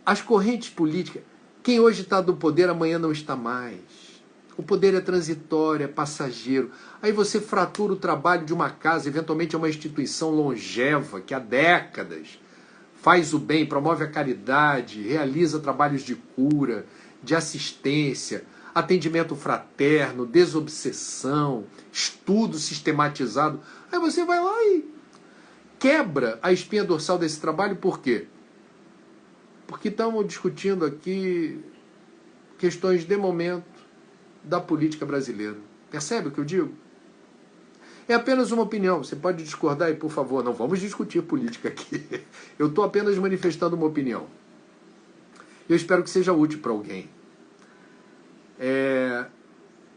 As correntes políticas, quem hoje está do poder, amanhã não está mais. O poder é transitório, é passageiro. Aí você fratura o trabalho de uma casa, eventualmente é uma instituição longeva, que há décadas faz o bem, promove a caridade, realiza trabalhos de cura, de assistência, atendimento fraterno, desobsessão, estudo sistematizado. Aí você vai lá e quebra a espinha dorsal desse trabalho. Por quê? Porque estamos discutindo aqui questões de momento da política brasileira. Percebe o que eu digo? É apenas uma opinião. Você pode discordar e, por favor, não vamos discutir política aqui. Eu estou apenas manifestando uma opinião. Eu espero que seja útil para alguém.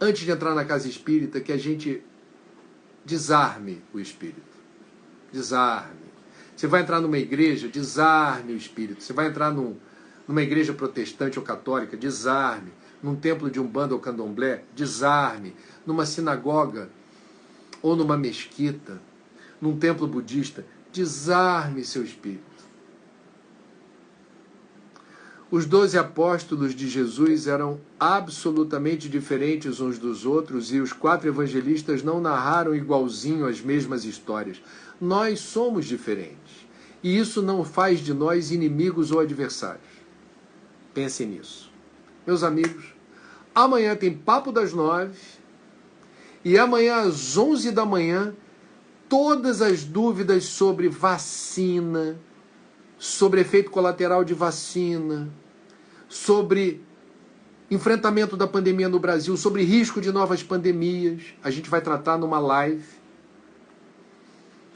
Antes de entrar na casa espírita, que a gente desarme o espírito. Desarme. Você vai entrar numa igreja, desarme o espírito. Você vai entrar numa igreja protestante ou católica, desarme. Num templo de Umbanda ou Candomblé, desarme. Numa sinagoga ou numa mesquita, num templo budista, desarme seu espírito. Os 12 apóstolos de Jesus eram absolutamente diferentes uns dos outros e os 4 evangelistas não narraram igualzinho as mesmas histórias. Nós somos diferentes e isso não faz de nós inimigos ou adversários. Pensem nisso. Meus amigos, amanhã tem Papo das 9 e amanhã às 11 da manhã todas as dúvidas sobre vacina, sobre efeito colateral de vacina, sobre enfrentamento da pandemia no Brasil, sobre risco de novas pandemias. A gente vai tratar numa live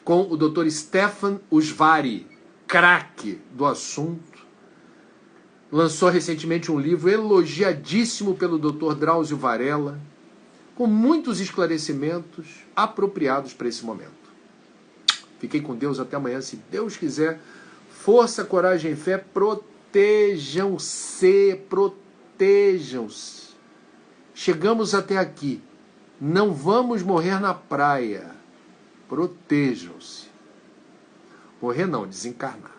com o Dr. Stefan Usvari, craque do assunto. Lançou recentemente um livro elogiadíssimo pelo Dr. Drauzio Varela, com muitos esclarecimentos apropriados para esse momento. Fiquem com Deus até amanhã, se Deus quiser. Força, coragem e fé, protejam-se, protejam-se. Chegamos até aqui, não vamos morrer na praia, protejam-se. Morrer não, desencarnar.